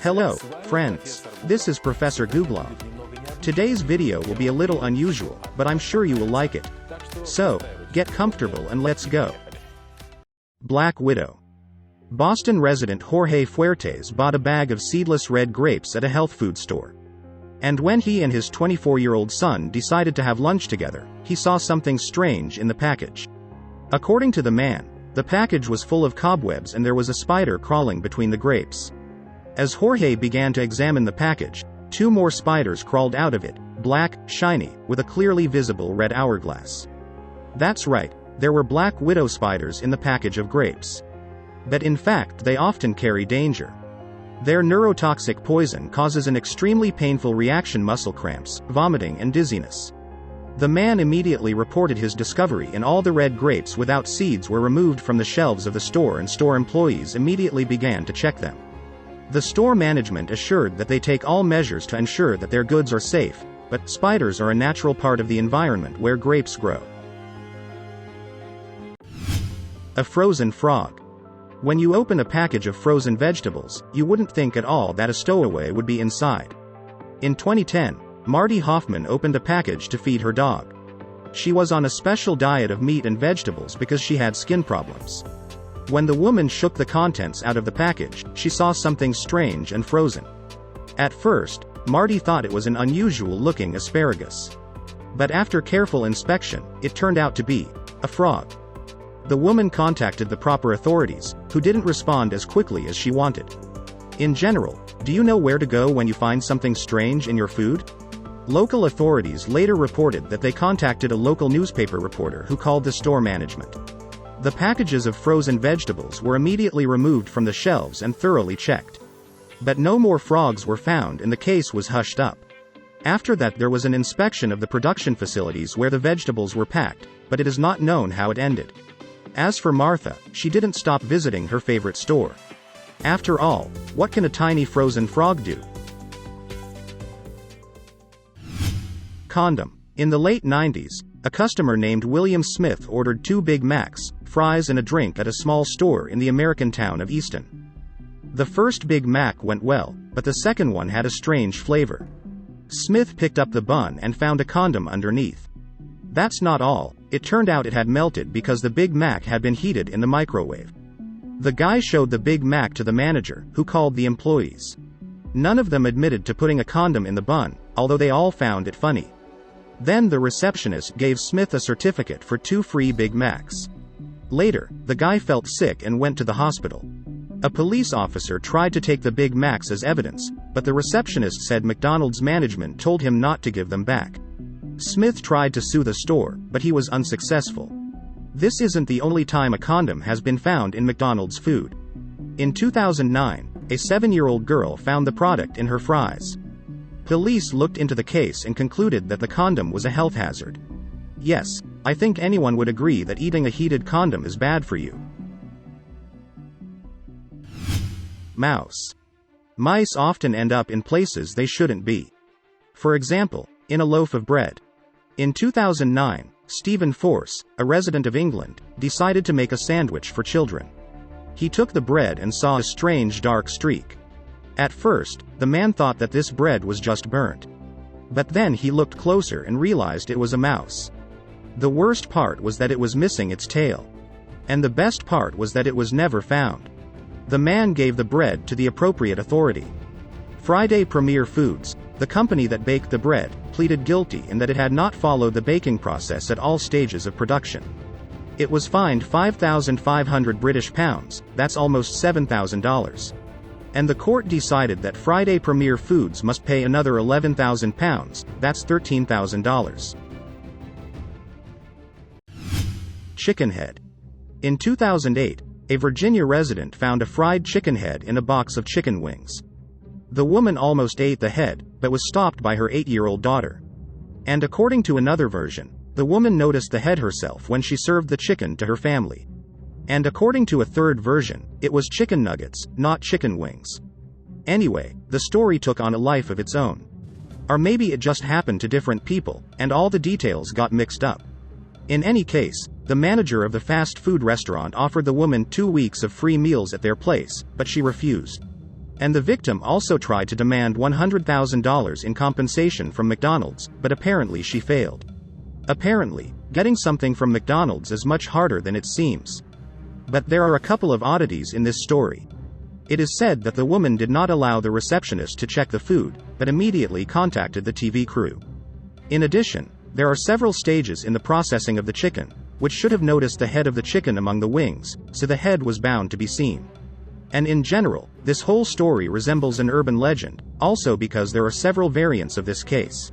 Hello, friends. This is Professor Googlov. Today's video will be a little unusual, but I'm sure you will like it. So, get comfortable and let's go. Black Widow. Boston resident Jorge Fuertes bought a bag of seedless red grapes at a health food store. And when he and his 24-year-old son decided to have lunch together, he saw something strange in the package. According to the man, the package was full of cobwebs and there was a spider crawling between the grapes. As Jorge began to examine the package, two more spiders crawled out of it, black, shiny, with a clearly visible red hourglass. That's right, there were black widow spiders in the package of grapes. But in fact they often carry danger. Their neurotoxic poison causes an extremely painful reaction, muscle cramps, vomiting and dizziness. The man immediately reported his discovery, and all the red grapes without seeds were removed from the shelves of the store, and store employees immediately began to check them. The store management assured that they take all measures to ensure that their goods are safe, but spiders are a natural part of the environment where grapes grow. A frozen frog. When you open a package of frozen vegetables, you wouldn't think at all that a stowaway would be inside. In 2010, Marty Hoffman opened a package to feed her dog. She was on a special diet of meat and vegetables because she had skin problems. When the woman shook the contents out of the package, she saw something strange and frozen. At first, Marty thought it was an unusual-looking asparagus. But after careful inspection, it turned out to be a frog. The woman contacted the proper authorities, who didn't respond as quickly as she wanted. In general, do you know where to go when you find something strange in your food? Local authorities later reported that they contacted a local newspaper reporter who called the store management. The packages of frozen vegetables were immediately removed from the shelves and thoroughly checked. But no more frogs were found and the case was hushed up. After that there was an inspection of the production facilities where the vegetables were packed, but it is not known how it ended. As for Martha, she didn't stop visiting her favorite store. After all, what can a tiny frozen frog do? Condom. In the late 90s, a customer named William Smith ordered 2 Big Macs, fries and a drink at a small store in the American town of Easton. The first Big Mac went well, but the second one had a strange flavor. Smith picked up the bun and found a condom underneath. That's not all, it turned out it had melted because the Big Mac had been heated in the microwave. The guy showed the Big Mac to the manager, who called the employees. None of them admitted to putting a condom in the bun, although they all found it funny. Then the receptionist gave Smith a certificate for 2 free Big Macs. Later, the guy felt sick and went to the hospital. A police officer tried to take the Big Macs as evidence, but the receptionist said McDonald's management told him not to give them back. Smith tried to sue the store, but he was unsuccessful. This isn't the only time a condom has been found in McDonald's food. In 2009, a 7-year-old girl found the product in her fries. Police looked into the case and concluded that the condom was a health hazard. Yes, I think anyone would agree that eating a heated condom is bad for you. Mouse. Mice often end up in places they shouldn't be. For example, in a loaf of bread. In 2009, Stephen Force, a resident of England, decided to make a sandwich for children. He took the bread and saw a strange dark streak. At first, the man thought that this bread was just burnt. But then he looked closer and realized it was a mouse. The worst part was that it was missing its tail. And the best part was that it was never found. The man gave the bread to the appropriate authority. Friday Premier Foods, the company that baked the bread, pleaded guilty in that it had not followed the baking process at all stages of production. It was fined £5,500, that's almost $7,000. And the court decided that Friday Premier Foods must pay another £11,000, that's $13,000. Chicken head. In 2008, a Virginia resident found a fried chicken head in a box of chicken wings. The woman almost ate the head, but was stopped by her 8-year-old daughter. And according to another version, the woman noticed the head herself when she served the chicken to her family. And according to a third version, it was chicken nuggets, not chicken wings. Anyway, the story took on a life of its own. Or maybe it just happened to different people, and all the details got mixed up. In any case, the manager of the fast food restaurant offered the woman 2 weeks of free meals at their place, but she refused. And the victim also tried to demand $100,000 in compensation from McDonald's, but apparently she failed. Apparently, getting something from McDonald's is much harder than it seems. But there are a couple of oddities in this story. It is said that the woman did not allow the receptionist to check the food, but immediately contacted the TV crew. In addition, there are several stages in the processing of the chicken, which should have noticed the head of the chicken among the wings, so the head was bound to be seen. And in general, this whole story resembles an urban legend, also because there are several variants of this case.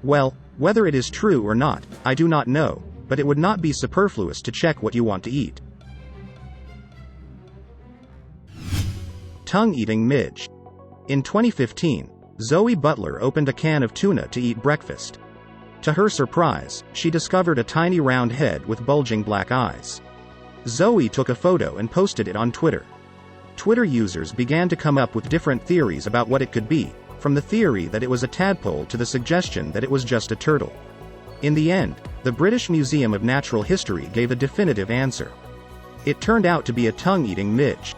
Well, whether it is true or not, I do not know, but it would not be superfluous to check what you want to eat. Tongue-eating midge. In 2015, Zoe Butler opened a can of tuna to eat breakfast. To her surprise, she discovered a tiny round head with bulging black eyes. Zoe took a photo and posted it on Twitter. Twitter users began to come up with different theories about what it could be, from the theory that it was a tadpole to the suggestion that it was just a turtle. In the end, the British Museum of Natural History gave a definitive answer. It turned out to be a tongue-eating midge.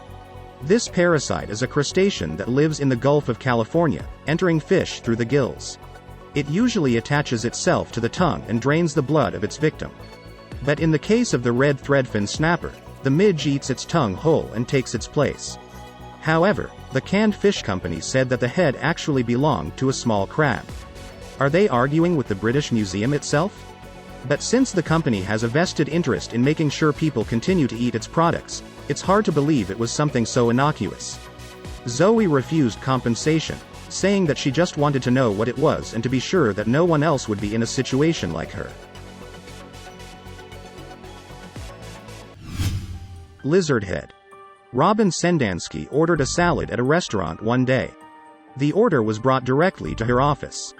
This parasite is a crustacean that lives in the Gulf of California, entering fish through the gills. It usually attaches itself to the tongue and drains the blood of its victim. But in the case of the red threadfin snapper, the midge eats its tongue whole and takes its place. However, the canned fish company said that the head actually belonged to a small crab. Are they arguing with the British Museum itself? But since the company has a vested interest in making sure people continue to eat its products, it's hard to believe it was something so innocuous. Zoe refused compensation, saying that she just wanted to know what it was and to be sure that no one else would be in a situation like her. Lizard head. Robin Sendansky ordered a salad at a restaurant one day. The order was brought directly to her office.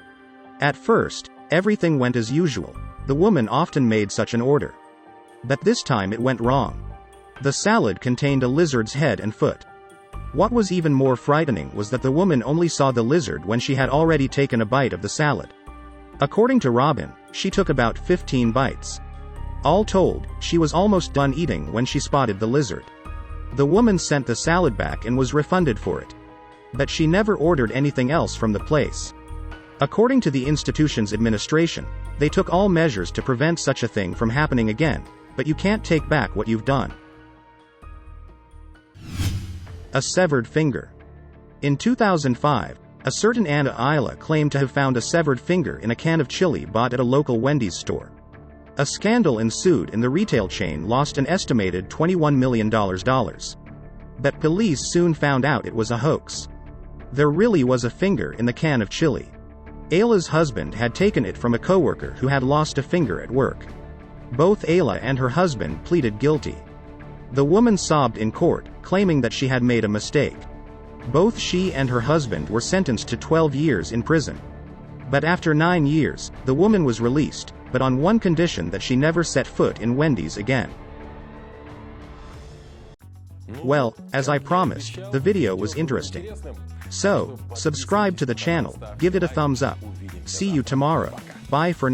At first, everything went as usual. The woman often made such an order. But this time it went wrong. The salad contained a lizard's head and foot. What was even more frightening was that the woman only saw the lizard when she had already taken a bite of the salad. According to Robin, she took about 15 bites. All told, she was almost done eating when she spotted the lizard. The woman sent the salad back and was refunded for it. But she never ordered anything else from the place. According to the institution's administration, they took all measures to prevent such a thing from happening again, but you can't take back what you've done. A severed finger. In 2005, a certain Anna Isla claimed to have found a severed finger in a can of chili bought at a local Wendy's store. A scandal ensued and the retail chain lost an estimated $21 million. But police soon found out it was a hoax. There really was a finger in the can of chili. Ayla's husband had taken it from a coworker who had lost a finger at work. Both Ayla and her husband pleaded guilty. The woman sobbed in court, claiming that she had made a mistake. Both she and her husband were sentenced to 12 years in prison. But after 9 years, the woman was released, but on one condition: that she never set foot in Wendy's again. Well, as I promised, the video was interesting. So, subscribe to the channel, give it a thumbs up. See you tomorrow. Bye for now.